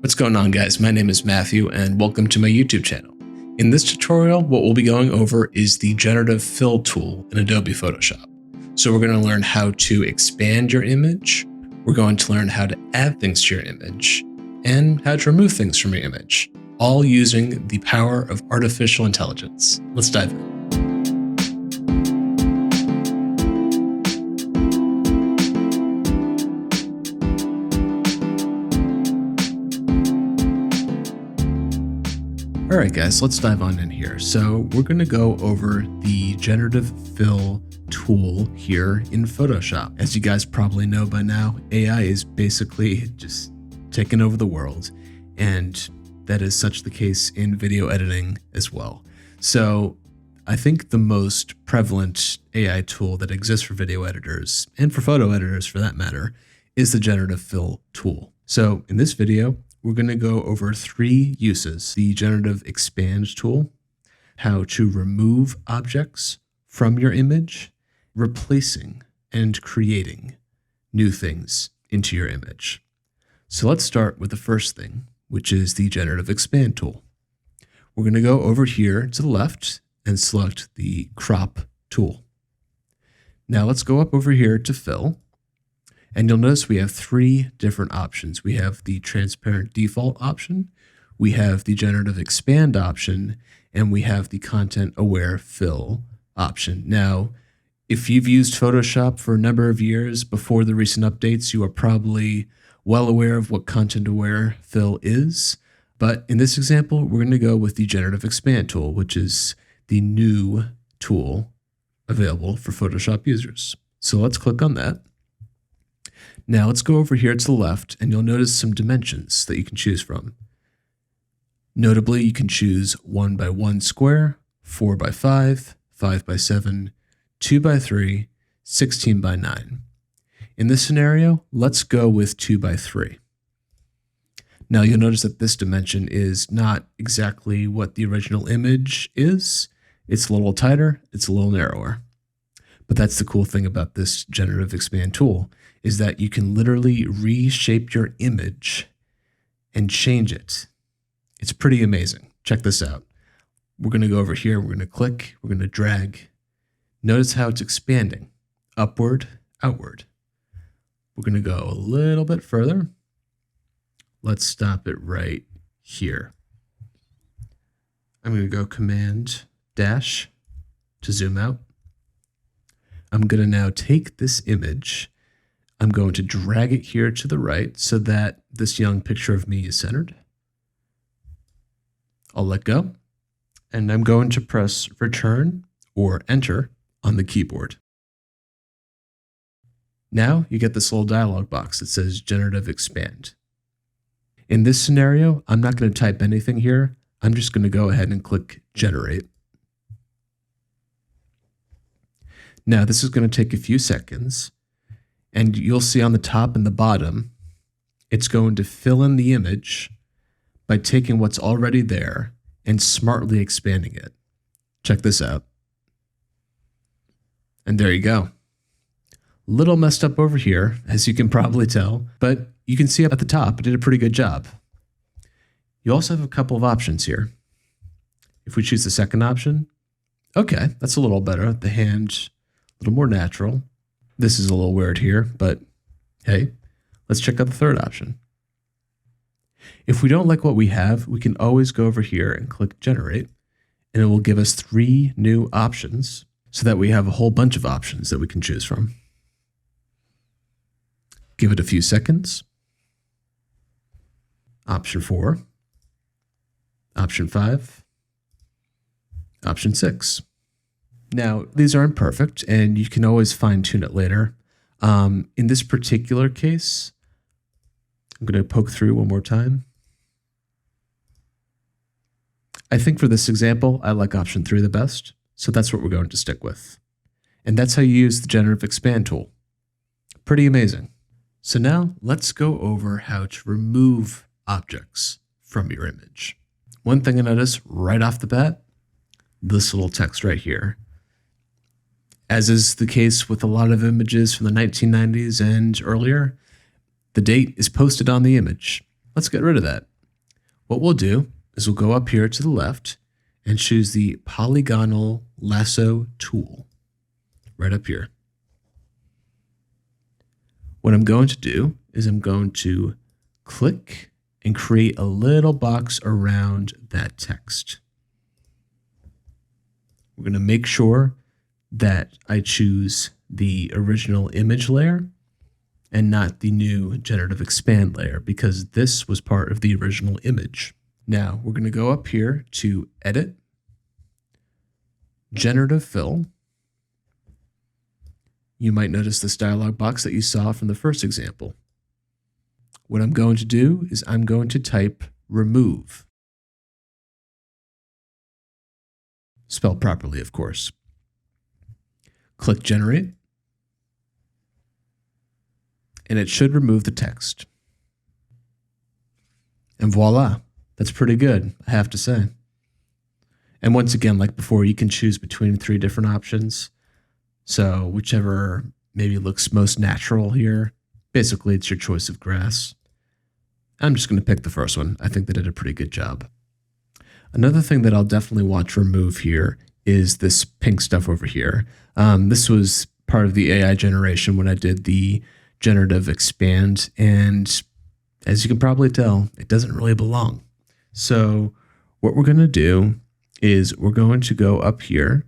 What's going on, guys? My name is Matthew and welcome to my YouTube channel. In this tutorial, what we'll be going over is the Generative Fill tool in Adobe Photoshop. So we're going to learn how to expand your image, we're going to learn how to add things to your image, and how to remove things from your image, all using the power of artificial intelligence. Let's dive in. All right, guys, let's dive on in here. So we're going to go over the Generative Fill tool here in Photoshop. As you guys probably know by now, AI is basically just taking over the world, and that is such the case in video editing as well. So I think the most prevalent AI tool that exists for video editors, and for photo editors for that matter, is the Generative Fill tool. So in this video, we're going to go over 3 uses: the Generative Expand tool, how to remove objects from your image, replacing and creating new things into your image. So let's start with the first thing, which is the Generative Expand tool. We're going to go over here to the left and select the Crop tool. Now let's go up over here to Fill. And you'll notice we have 3 different options. We have the Transparent Default option, we have the Generative Expand option, and we have the Content Aware Fill option. Now, if you've used Photoshop for a number of years before the recent updates, you are probably well aware of what Content Aware Fill is. But in this example, we're going to go with the Generative Expand tool, which is the new tool available for Photoshop users. So let's click on that. Now let's go over here to the left, and you'll notice some dimensions that you can choose from. Notably, you can choose 1x1 square, 4x5, 5x7, 2x3, 16x9. In this scenario, let's go with 2x3. Now you'll notice that this dimension is not exactly what the original image is. It's a little tighter, it's a little narrower. But that's the cool thing about this Generative Expand tool, is that you can literally reshape your image and change it. It's pretty amazing. Check this out. We're going to go over here, we're going to click, we're going to drag. Notice how it's expanding, upward, outward. We're going to go a little bit further. Let's stop it right here. I'm going to go Command Dash to zoom out. I'm going to now take this image, I'm going to drag it here to the right so that this young picture of me is centered. I'll let go, and I'm going to press Return or Enter on the keyboard. Now you get this little dialog box that says Generative Expand. In this scenario, I'm not going to type anything here. I'm just going to go ahead and click Generate. Now this is going to take a few seconds, and you'll see on the top and the bottom, it's going to fill in the image by taking what's already there and smartly expanding it. Check this out. And there you go. Little messed up over here, as you can probably tell, but you can see up at the top, it did a pretty good job. You also have a couple of options here. If we choose the second option, okay, that's a little better. The hand, a little more natural. This is a little weird here, but hey, let's check out the third option. If we don't like what we have, we can always go over here and click Generate, and it will give us 3 new options so that we have a whole bunch of options that we can choose from. Give it a few seconds. Option 4, Option 5, Option 6. Now, these aren't perfect, and you can always fine-tune it later. In this particular case, I'm going to poke through one more time. I think for this example, I like Option 3 the best, so that's what we're going to stick with. And that's how you use the Generative Expand tool. Pretty amazing. So now let's go over how to remove objects from your image. One thing I notice right off the bat, this little text right here. As is the case with a lot of images from the 1990s and earlier, the date is posted on the image. Let's get rid of that. What we'll do is we'll go up here to the left and choose the polygonal lasso tool right up here. What I'm going to do is I'm going to click and create a little box around that text. We're going to make sure that I choose the original image layer and not the new Generative Expand layer, because this was part of the original image. Now we're going to go up here to Edit, Generative Fill. You might notice this dialog box that you saw from the first example. What I'm going to do is I'm going to type remove. Spelled properly, of course. Click Generate, and it should remove the text. And voila, that's pretty good, I have to say. And once again, like before, you can choose between 3 different options. So whichever maybe looks most natural here, basically it's your choice of grass. I'm just going to pick the first one. I think they did a pretty good job. Another thing that I'll definitely want to remove here is this pink stuff over here. This was part of the AI generation when I did the Generative Expand, and as you can probably tell, it doesn't really belong. So what we're going to do is we're going to go up here.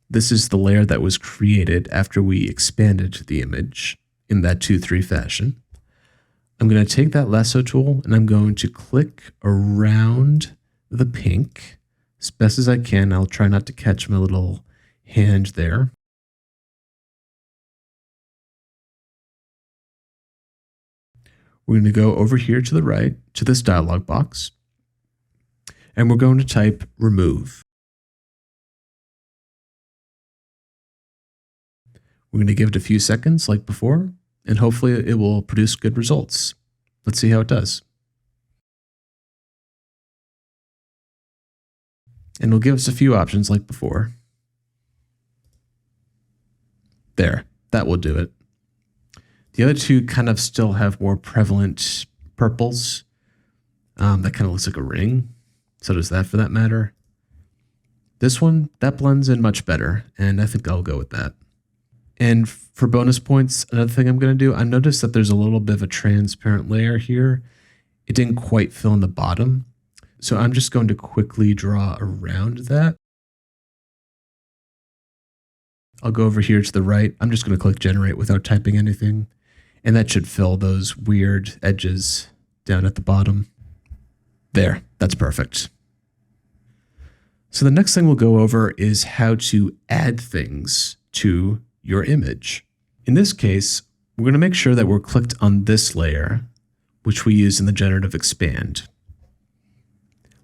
This is the layer that was created after we expanded the image in that 2-3 fashion. I'm going to take that lasso tool and I'm going to click around the pink as best as I can. I'll try not to catch my little hand there. We're going to go over here to the right to this dialog box, and we're going to type remove. We're going to give it a few seconds like before, and hopefully it will produce good results. Let's see how it does. And it'll give us a few options like before. There, that will do it. The other two kind of still have more prevalent purples. That kind of looks like a ring. So does that for that matter. This one, that blends in much better, and I think I'll go with that. And for bonus points, another thing I'm going to do, I noticed that there's a little bit of a transparent layer here. It didn't quite fill in the bottom. So I'm just going to quickly draw around that. I'll go over here to the right. I'm just going to click generate without typing anything. And that should fill those weird edges down at the bottom. There, that's perfect. So the next thing we'll go over is how to add things to your image. In this case, we're going to make sure that we're clicked on this layer, which we use in the Generative Expand.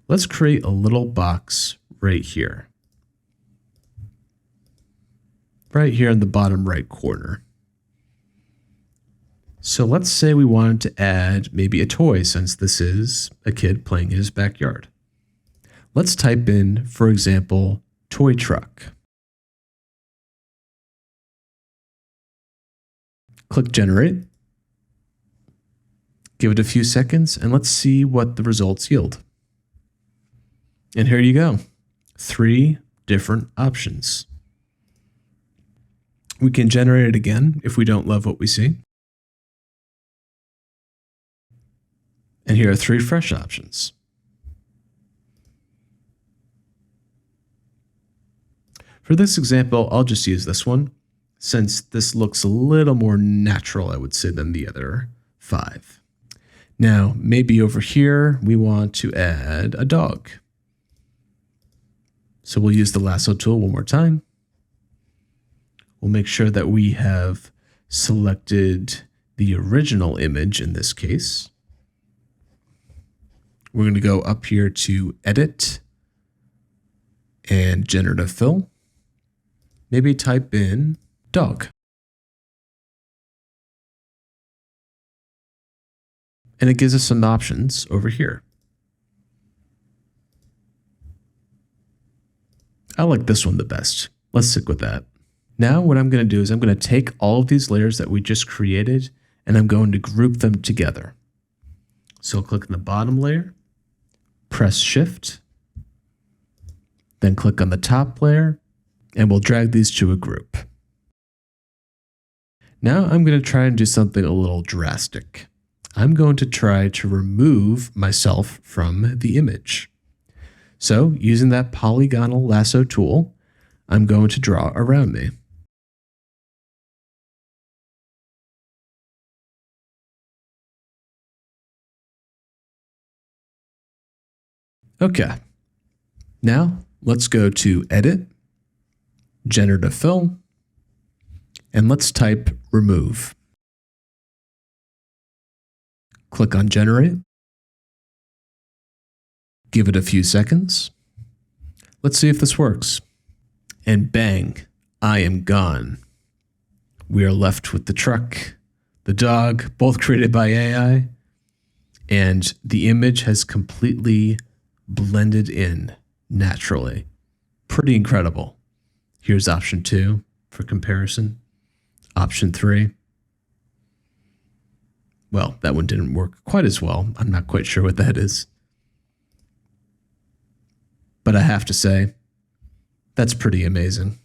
Let's create a little box right here. Right here in the bottom right corner. So let's say we wanted to add maybe a toy, since this is a kid playing in his backyard. Let's type in, for example, toy truck. Click generate. Give it a few seconds and let's see what the results yield. And here you go. 3 different options. We can generate it again if we don't love what we see. And here are 3 fresh options. For this example, I'll just use this one, since this looks a little more natural, I would say, than the other 5. Now, maybe over here, we want to add a dog. So we'll use the lasso tool one more time. We'll make sure that we have selected the original image in this case. We're going to go up here to Edit and Generative Fill. Maybe type in dog. And it gives us some options over here. I like this one the best. Let's stick with that. Now what I'm going to do is I'm going to take all of these layers that we just created and I'm going to group them together. So I'll click on the bottom layer, press Shift, then click on the top layer, and we'll drag these to a group. Now I'm going to try and do something a little drastic. I'm going to try to remove myself from the image. So using that polygonal lasso tool, I'm going to draw around me. Okay, now let's go to Edit, Generative Fill, and let's type Remove. Click on Generate. Give it a few seconds. Let's see if this works. And bang, I am gone. We are left with the truck, the dog, both created by AI, and the image has completely blended in naturally. Pretty incredible. Here's option 2 for comparison. Option 3. Well, that one didn't work quite as well. I'm not quite sure what that is. But I have to say, that's pretty amazing.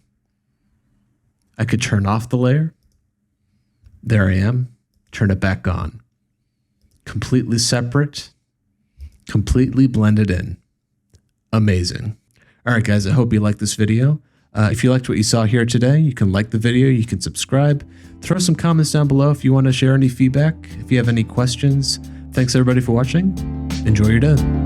I could turn off the layer. There I am. Turn it back on. Completely separate. Completely blended in. Amazing. All right, guys, I hope you liked this video. If you liked what you saw here today, you can like the video, you can subscribe, throw some comments down below if you want to share any feedback, if you have any questions. Thanks everybody for watching. Enjoy your day.